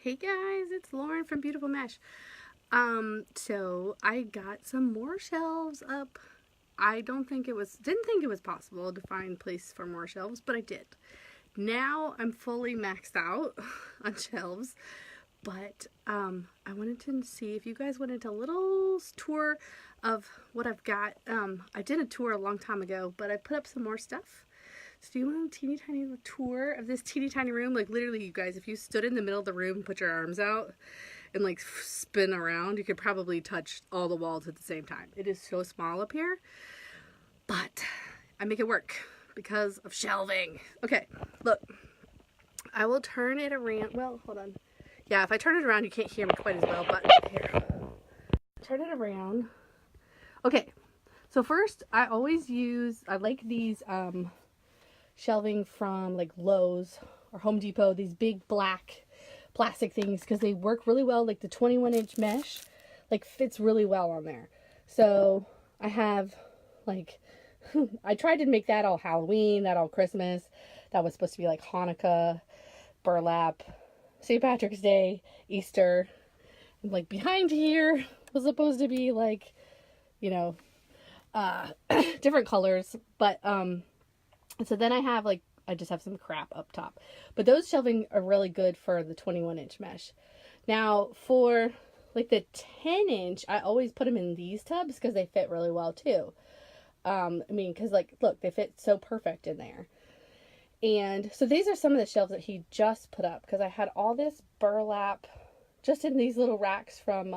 Hey guys, it's Lauren from Beautiful Mesh. So I got some more shelves up. I didn't think it was possible to find place for more shelves, but I did. Now I'm fully maxed out on shelves, but I wanted to see if you guys wanted a little tour of what I've got. I did a tour a long time ago, but I put up some more stuff. So do you want a teeny tiny tour of this teeny tiny room? Like literally, you guys, if you stood in the middle of the room and put your arms out and like spin around, you could probably touch all the walls at the same time. It is so small up here, but I make it work because of shelving. Okay, look, I will turn it around. Well, hold on. Yeah, if I turn it around, you can't hear me quite as well, but here. Turn it around. Okay, so first, I like these, shelving from like Lowe's or Home Depot, these big black plastic things, because they work really well. Like the 21-inch mesh like fits really well on there. So I have like I tried to make that all Halloween, that all Christmas. That was supposed to be like Hanukkah, burlap, St. Patrick's Day, Easter. And like behind here was supposed to be like, you know, different colors, but so then I just have some crap up top. But those shelving are really good for the 21-inch mesh. Now, for like the 10-inch, I always put them in these tubs because they fit really well too. Because like, look, they fit so perfect in there. And so these are some of the shelves that he just put up, because I had all this burlap just in these little racks from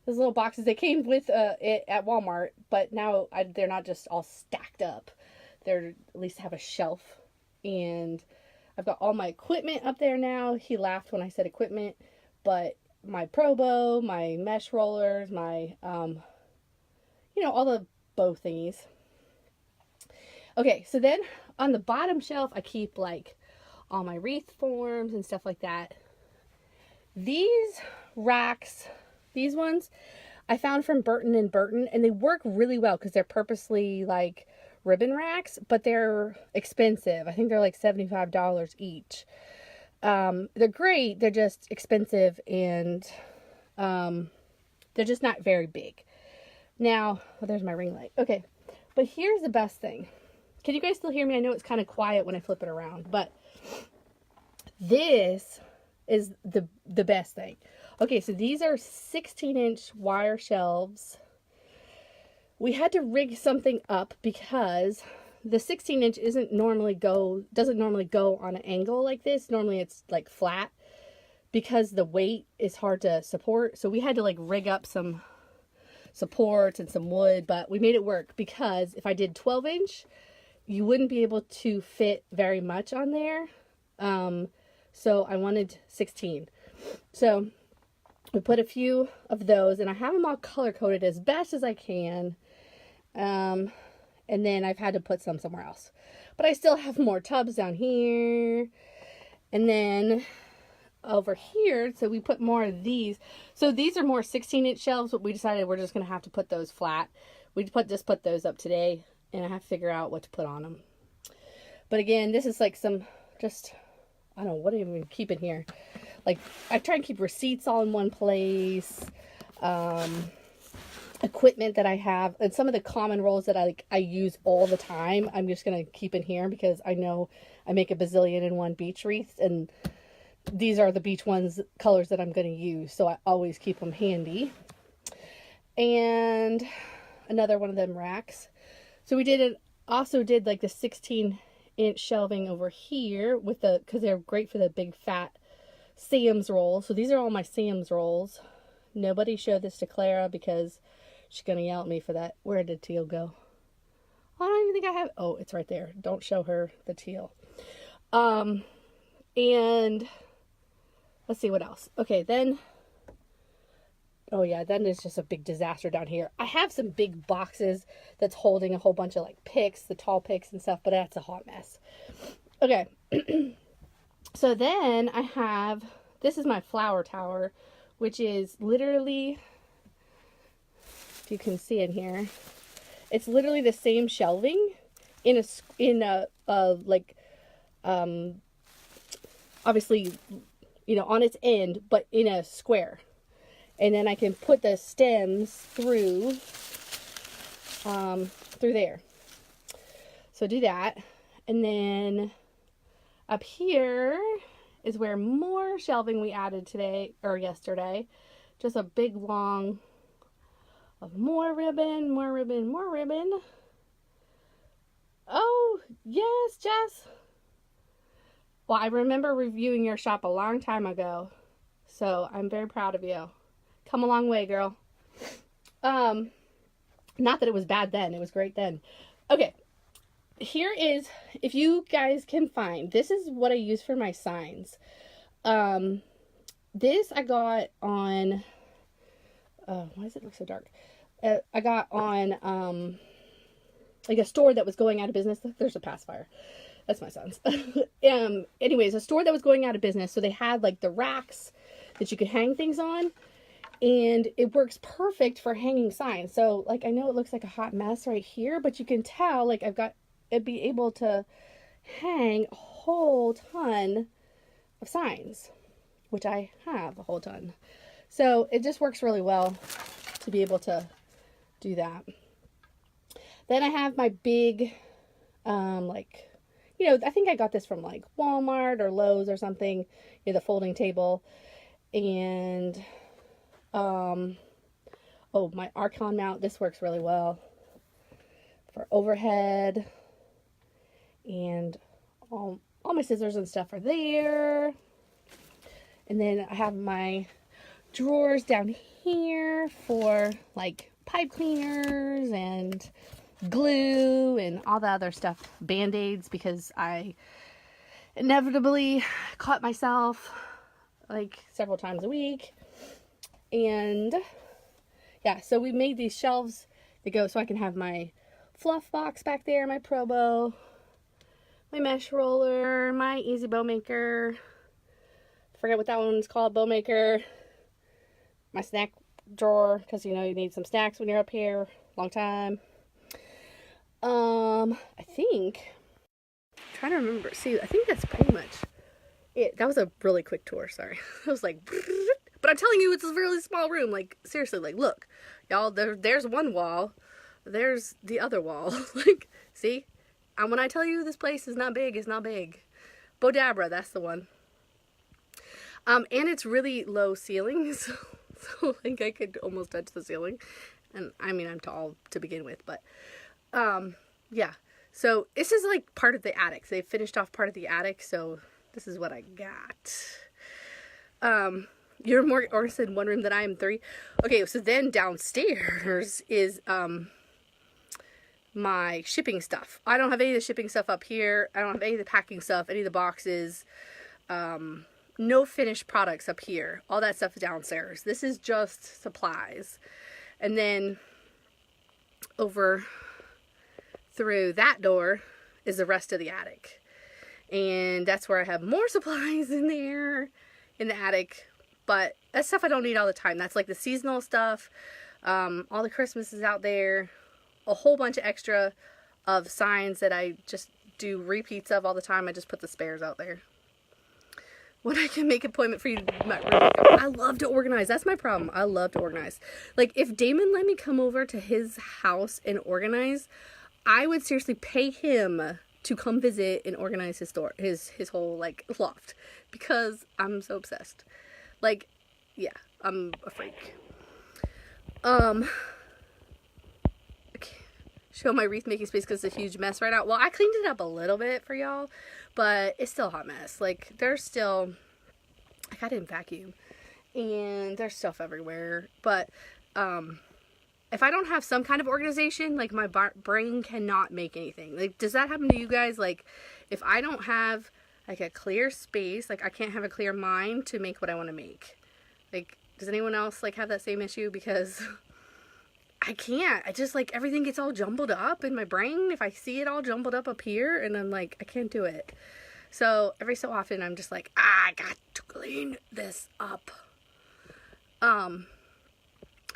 those little boxes. They came with it at Walmart, but now they're not just all stacked up. They're at least have a shelf, and I've got all my equipment up there now. He laughed when I said equipment, but my Pro Bow, my mesh rollers, my all the bow thingies. Okay, so then on the bottom shelf, I keep like all my wreath forms and stuff like that. These racks, these ones, I found from Burton & Burton, and they work really well because they're purposely like ribbon racks, but they're expensive. I think they're like $75 each. They're great. They're just expensive, and they're just not very big. Now, there's my ring light. Okay, but here's the best thing. Can you guys still hear me? I know it's kind of quiet when I flip it around, but this is the best thing. Okay, so these are 16-inch wire shelves. We had to rig something up because the 16-inch doesn't normally go on an angle like this. Normally it's like flat because the weight is hard to support. So we had to like rig up some supports and some wood, but we made it work, because if I did 12-inch, you wouldn't be able to fit very much on there. So I wanted 16. So we put a few of those, and I have them all color coded as best as I can. And then I've had to put some somewhere else, but I still have more tubs down here. And then over here, so we put more of these. So these are more 16-inch shelves, but we decided we're just going to have to put those flat. We just put those up today, and I have to figure out what to put on them. But again, this is like I don't know, what do you even keep in here? Like, I try and keep receipts all in one place. Equipment that I have, and some of the common rolls that I use all the time, I'm just going to keep in here, because I know I make a bazillion and one beach wreaths, and these are the beach ones colors that I'm going to use, so I always keep them handy. And another one of them racks. So we also did like the 16-inch shelving over here because they're great for the big fat Sam's rolls. So these are all my Sam's rolls. Nobody showed this to Clara because she's going to yell at me for that. Where did teal go? I don't even think I have. Oh, it's right there. Don't show her the teal. And let's see what else. Okay, then. Oh yeah, then it's just a big disaster down here. I have some big boxes that's holding a whole bunch of like picks, the tall picks and stuff, but that's a hot mess. Okay. So then I have, this is my flower tower, which is literally, if you can see in here, it's literally the same shelving in a obviously you know, on its end, but in a square. And then I can put the stems through there. So do that. And then up here is where more shelving we added today or yesterday. Just a big long of more ribbon, more ribbon, more ribbon. Oh, yes, Jess. Well, I remember reviewing your shop a long time ago, so I'm very proud of you. Come a long way, girl. Not that it was bad then, it was great then. Okay, here is, if you guys can find, this is what I use for my signs. This I got on, why does it look so dark? I got on, like a store that was going out of business. There's a pacifier. That's my son's. Anyways, a store that was going out of business. So they had like the racks that you could hang things on. And it works perfect for hanging signs. So like, I know it looks like a hot mess right here, but you can tell like it'd be able to hang a whole ton of signs, which I have a whole ton. So it just works really well to be able to do that. Then I have my big, like, you know, I think I got this from like Walmart or Lowe's or something, you know, the folding table. And, oh, my Archon mount, this works really well for overhead. And all my scissors and stuff are there. And then I have my drawers down here for like pipe cleaners and glue and all the other stuff, band-aids, because I inevitably cut myself like several times a week. And yeah, so we made these shelves that go so I can have my fluff box back there, my Pro Bow, my mesh roller, my Easy Bow Maker, forget what that one's called, Bow Maker, my snack drawer, because you know you need some snacks when you're up here, long time. I think, I'm trying to remember, see, I think that's pretty much it. That was a really quick tour, sorry. I was like, but I'm telling you, it's a really small room, like, seriously, like, look, y'all, there's one wall, there's the other wall, like, see, and when I tell you this place is not big, it's not big. Bodabra, that's the one. And it's really low ceilings, so like, I could almost touch the ceiling, and, I mean, I'm tall to begin with, but, yeah, so this is like part of the attic. They finished off part of the attic, so this is what I got. You're more organized in one room than I am three. Okay, so then downstairs is my shipping stuff. I don't have any of the shipping stuff up here. I don't have any of the packing stuff, any of the boxes. No finished products up here. All that stuff is downstairs. This is just supplies. And then over through that door is the rest of the attic. And that's where I have more supplies in there, in the attic. But that's stuff I don't need all the time. That's like the seasonal stuff. All the Christmas is out there. A whole bunch of extra of signs that I just do repeats of all the time. I just put the spares out there. When I can make an appointment for you to, I love to organize. That's my problem. I love to organize. Like, if Damon let me come over to his house and organize, I would seriously pay him to come visit and organize his store, his whole, like, loft. Because I'm so obsessed. Like, yeah, I'm a freak. Okay. Show my wreath making space because it's a huge mess right now. Well, I cleaned it up a little bit for y'all, but it's still a hot mess. Like, there's still, like, I didn't vacuum, and there's stuff everywhere. But if I don't have some kind of organization, like, my brain cannot make anything. Like, does that happen to you guys? Like, if I don't have, like, a clear space, like, I can't have a clear mind to make what I want to make. Like, does anyone else, like, have that same issue? Because I can't. I just, like, everything gets all jumbled up in my brain. If I see it all jumbled up here, and I'm like, I can't do it. So, every so often, I'm just like, I got to clean this up.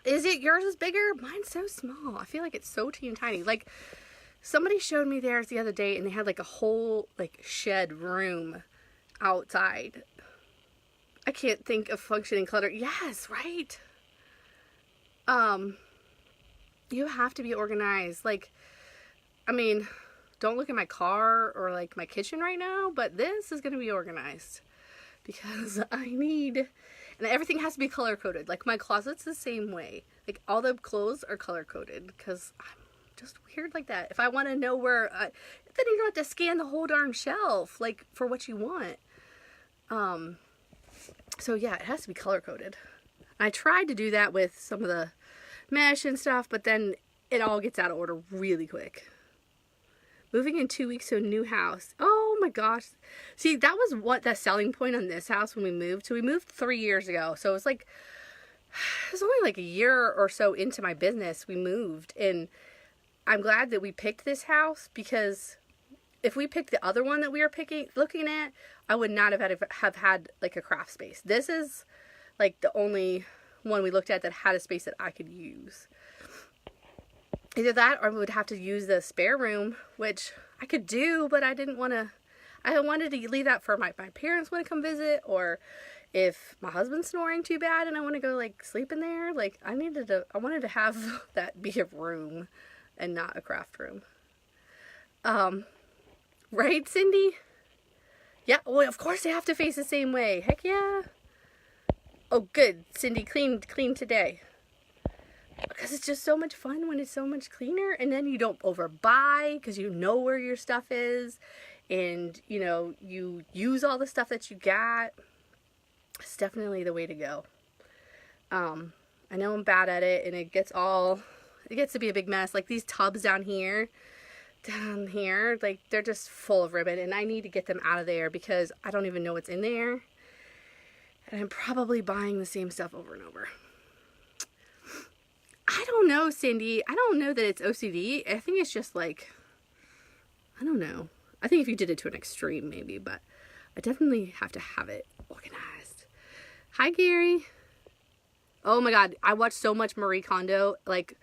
Is it yours is bigger? Mine's so small. I feel like it's so teeny tiny. Like, somebody showed me theirs the other day, and they had, like, a whole, like, shed room outside. I can't think of functioning clutter. Yes, right? You have to be organized. Like, I mean, don't look at my car or like my kitchen right now, but this is going to be organized because I need, and everything has to be color coded. Like my closet's the same way. Like all the clothes are color coded because I'm just weird like that. If I want to know where, then you don't have to scan the whole darn shelf, like for what you want. So yeah, it has to be color coded. I tried to do that with some of the mesh and stuff, but then it all gets out of order really quick. Moving in 2 weeks to a new house. Oh my gosh. See, that was what the selling point on this house when we moved. So we moved 3 years ago. So it was like, it was only like a year or so into my business we moved. And I'm glad that we picked this house because if we picked the other one that we were looking at, I would not have had like a craft space. This is like the only one we looked at that had a space that I could use. Either that or I would have to use the spare room, which I could do, but I didn't want to. I wanted to leave that for my parents want to come visit, or if my husband's snoring too bad and I want to go like sleep in there. Like I wanted to have that be a room and not a craft room. Right, Cindy? Yeah, well, of course they have to face the same way. Heck yeah. Oh, good. Cindy, clean today. Because it's just so much fun when it's so much cleaner. And then you don't overbuy because you know where your stuff is. And, you know, you use all the stuff that you got. It's definitely the way to go. I know I'm bad at it and it gets to be a big mess. Like these tubs down here, like they're just full of ribbon. And I need to get them out of there because I don't even know what's in there. And I'm probably buying the same stuff over and over. I don't know, Cindy. I don't know that it's OCD. I think it's just like, I don't know. I think if you did it to an extreme, maybe. But I definitely have to have it organized. Hi, Gary. Oh, my God. I watched so much Marie Kondo. Like,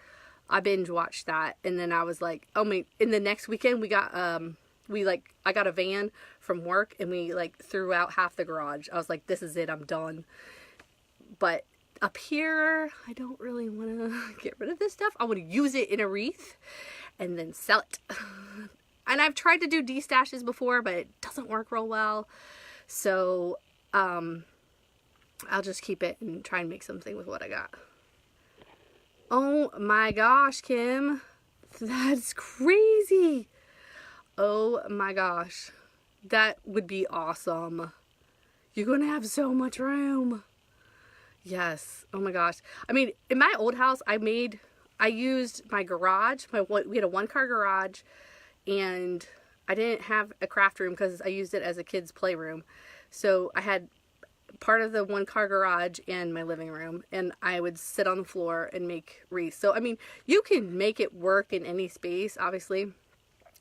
I binge watched that. And then I was like, oh, my. In the next weekend, we got, I got a van from work and we like threw out half the garage. I was like, this is it. I'm done. But up here, I don't really want to get rid of this stuff. I want to use it in a wreath and then sell it. And I've tried to do destashes before, but it doesn't work real well. So, I'll just keep it and try and make something with what I got. Oh my gosh, Kim. That's crazy. Oh my gosh. That would be awesome. You're going to have so much room. Yes. Oh my gosh. I mean, in my old house, I used my garage. We had a 1-car garage and I didn't have a craft room because I used it as a kid's playroom. So I had part of the 1-car garage and my living room and I would sit on the floor and make wreaths. So, I mean, you can make it work in any space, obviously.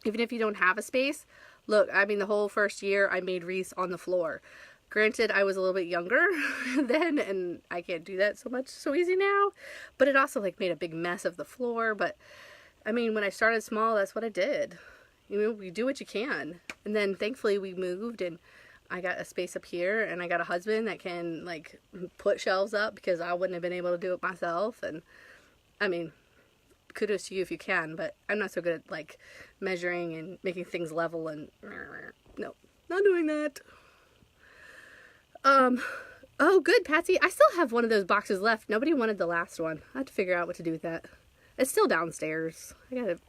Even if you don't have a space. Look, I mean, the whole first year I made wreaths on the floor. Granted, I was a little bit younger then, and I can't do that so easy now. But it also, like, made a big mess of the floor. But, I mean, when I started small, that's what I did. You know, you do what you can. And then, thankfully, we moved, and I got a space up here, and I got a husband that can, like, put shelves up because I wouldn't have been able to do it myself. And, I mean, kudos to you if you can, but I'm not so good at, like, measuring and making things level and no, not doing that. Oh, good, Patsy. I still have one of those boxes left. Nobody wanted the last one. I have to figure out what to do with that. It's still downstairs. I gotta,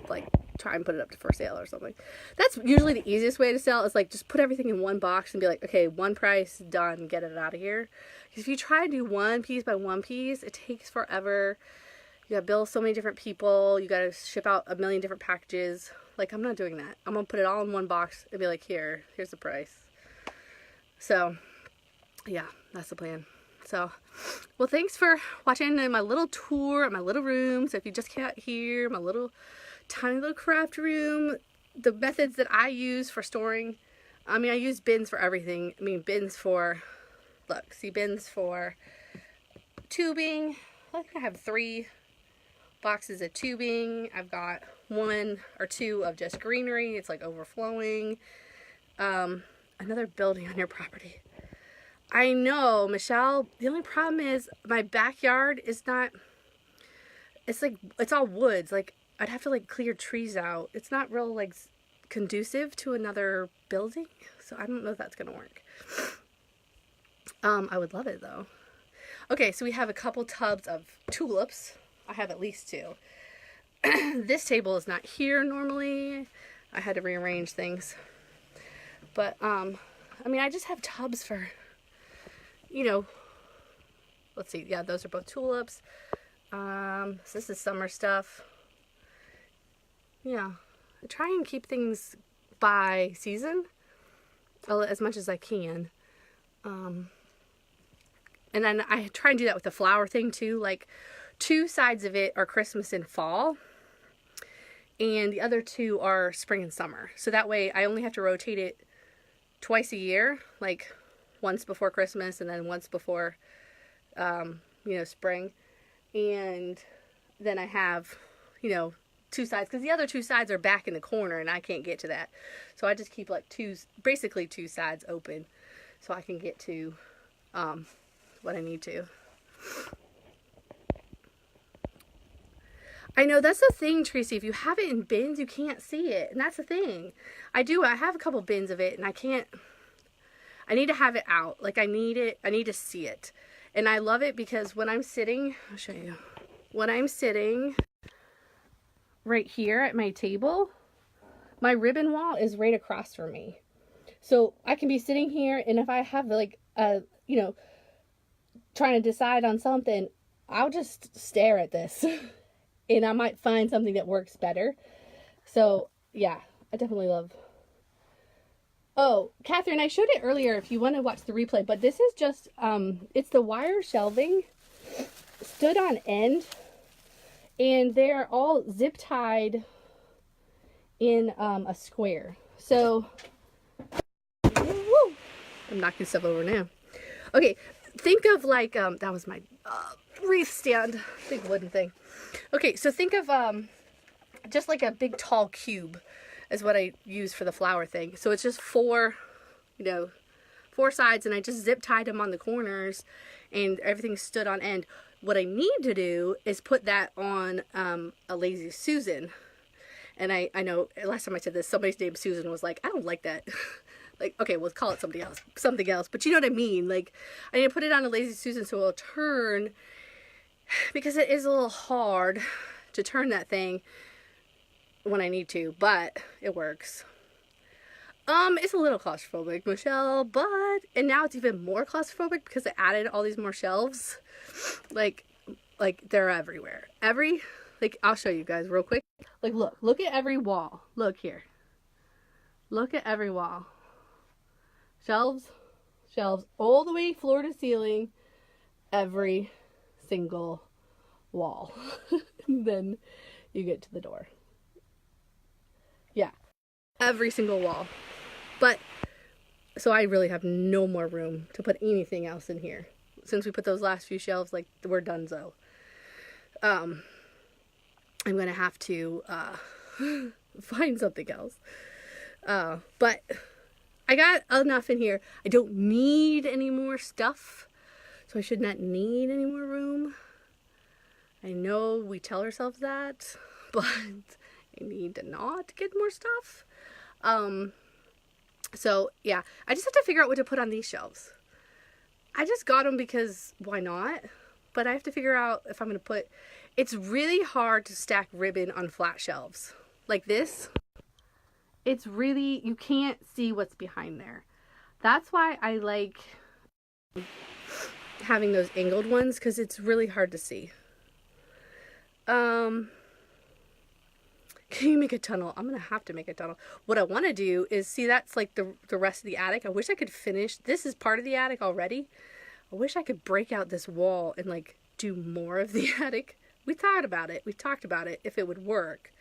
like, try and put it up for sale or something. That's usually the easiest way to sell. Is like, just put everything in one box and be like, okay, one price, done, get it out of here. Because if you try to do one piece by one piece, it takes forever. You gotta bill so many different people. You gotta ship out a million different packages. Like, I'm not doing that. I'm gonna put it all in one box and be like, here's the price. So, yeah, that's the plan. So, well, thanks for watching my little tour of my little room. So if you just can't hear my little tiny little craft room, the methods that I use for storing, I mean, I use bins for everything. I mean, bins for, look, see, bins for tubing. I think I have 3 boxes of tubing. I've got 1 or 2 of just greenery. It's like overflowing. Another building on your property. I know, Michelle. The only problem is my backyard is not. It's like it's all woods. Like I'd have to like clear trees out. It's not real like conducive to another building, so I don't know if that's gonna work. I would love it though. Okay, so we have a couple tubs of tulips. I have at least two. This table is not here normally. I had to rearrange things. But, I mean, I just have tubs for, you know, let's see. Yeah, those are both tulips. So this is summer stuff. Yeah, I try and keep things by season as much as I can. And then I try and do that with the flower thing too. Like 2 sides of it are Christmas and fall. And the other 2 are spring and summer. So that way I only have to rotate it twice a year. Like once before Christmas and then once before, spring. And then I have, 2 sides. Because the other 2 sides are back in the corner and I can't get to that. So I just keep like basically 2 sides open. So I can get to, what I need to. I know that's the thing, Tracy. If you have it in bins, you can't see it. And that's the thing. I have a couple bins of it and I need to have it out. Like I need to see it. And I love it because when I'm sitting, I'll show you. When I'm sitting right here at my table, my ribbon wall is right across from me. So I can be sitting here and if I have like trying to decide on something, I'll just stare at this and I might find something that works better. So yeah, I definitely love. Oh, Catherine, I showed it earlier if you want to watch the replay, but this is just, it's the wire shelving stood on end and they're all zip tied in a square. So, woo, I'm knocking stuff over now. Okay. Think of like, that was my wreath stand, big wooden thing. Okay, so think of just like a big tall cube is what I use for the flower thing. So it's just 4 sides and I just zip tied them on the corners and everything stood on end. What I need to do is put that on a Lazy Susan. And I know last time I said this, somebody's name Susan was like, I don't like that. Like, okay, we'll call it something else. But you know what I mean? Like, I need to put it on a Lazy Susan so it'll turn, because it is a little hard to turn that thing when I need to, but it works. It's a little claustrophobic, Michelle, and now it's even more claustrophobic because I added all these more shelves. Like they're everywhere. I'll show you guys real quick. Like, look at every wall. Look here. Look at every wall. Shelves all the way floor to ceiling, every single wall. Then you get to the door. Yeah, every single wall. But, so I really have no more room to put anything else in here. Since we put those last few shelves, like, we're donezo. I'm going to have to find something else. But I got enough in here. I don't need any more stuff. So I should not need any more room. I know we tell ourselves that, but I need to not get more stuff. So yeah, I just have to figure out what to put on these shelves. I just got them because why not? But I have to figure out if I'm going to put, it's really hard to stack ribbon on flat shelves like this. It's really, you can't see what's behind there. That's why I like having those angled ones, because it's really hard to see. Can you make a tunnel? I'm going to have to make a tunnel. What I want to do is, see, that's like the rest of the attic. I wish I could finish. This is part of the attic already. I wish I could break out this wall and like do more of the attic. We thought about it. We talked about it, if it would work.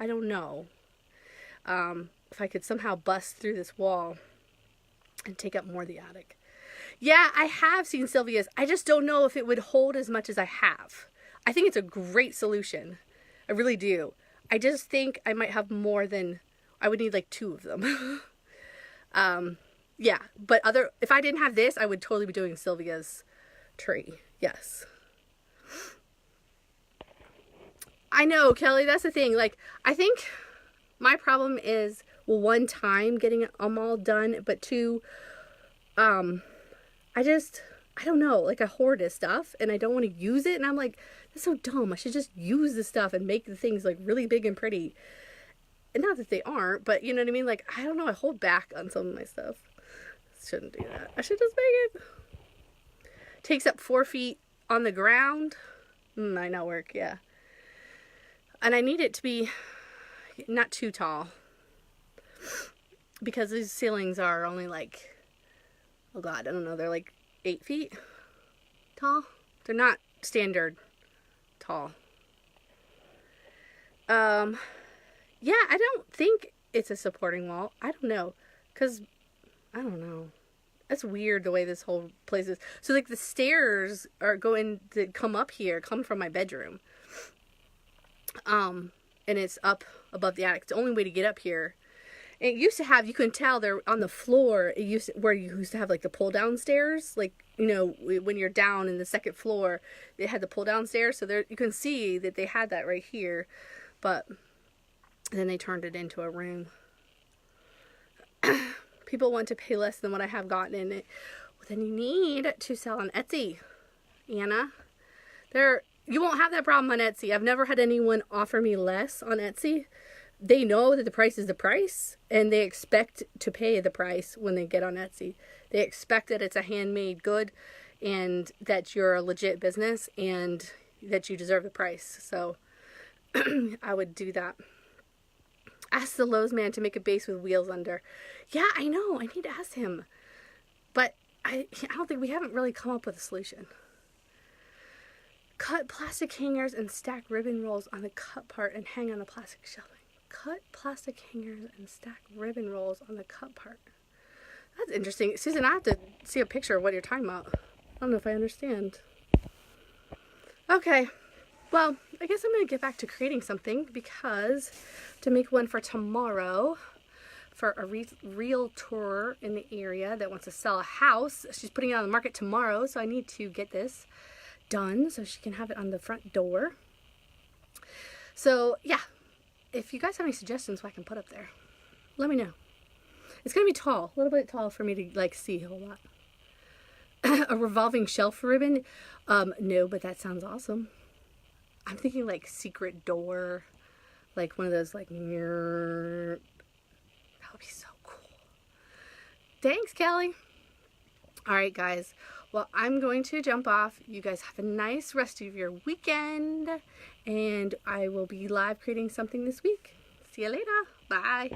I don't know. If I could somehow bust through this wall and take up more of the attic. Yeah, I have seen Sylvia's. I just don't know if it would hold as much as I have. I think it's a great solution. I really do. I just think I might have more than, I would need like 2 of them. Yeah, but if I didn't have this, I would totally be doing Sylvia's tree. Yes. I know, Kelly, that's the thing. Like, I think my problem is, well, one, time getting them all done, but two, I don't know, like, I hoard this stuff and I don't want to use it, and I'm like, that's so dumb. I should just use the stuff and make the things like really big and pretty. And not that they aren't, but you know what I mean? Like, I don't know, I hold back on some of my stuff. Shouldn't do that. I should just make it. Takes up 4 feet on the ground. Might not work, yeah. And I need it to be not too tall, because these ceilings are only like, oh god, I don't know, they're like 8 feet tall. They're not standard tall. Yeah, I don't think it's a supporting wall. I don't know, because I don't know. That's weird the way this whole place is. So like the stairs are going to come up here, come from my bedroom. And it's up above the attic. It's the only way to get up here. And it used to have, you can tell they're on the floor. Where you used to have like the pull down stairs, like, you know, when you're down in the second floor, they had the pull down stairs. So there, you can see that they had that right here, but then they turned it into a room. People want to pay less than what I have gotten in it. Well, then you need to sell on Etsy, Anna. You won't have that problem on Etsy. I've never had anyone offer me less on Etsy. They know that the price is the price, and they expect to pay the price when they get on Etsy. They expect that it's a handmade good, and that you're a legit business, and that you deserve the price. So I would do that. Ask the Lowe's man to make a base with wheels under. Yeah, I know. I need to ask him. But I don't think we haven't really come up with a solution. Cut plastic hangers and stack ribbon rolls on the cut part and hang on the plastic shelving. Cut plastic hangers and stack ribbon rolls on the cut part. That's interesting. Susan, I have to see a picture of what you're talking about. I don't know if I understand. Okay. Well, I guess I'm going to get back to creating something, because to make one for tomorrow for a realtor in the area that wants to sell a house. She's putting it on the market tomorrow, so I need to get this done so she can have it on the front door. So, yeah. If you guys have any suggestions what I can put up there, let me know. It's going to be tall. A little bit tall for me to, like, see a whole lot. A revolving shelf ribbon? No, but that sounds awesome. I'm thinking like secret door, like one of those like mirror. That would be so cool. Thanks, Kelly. All right, guys. Well, I'm going to jump off. You guys have a nice rest of your weekend, and I will be live creating something this week. See you later. Bye.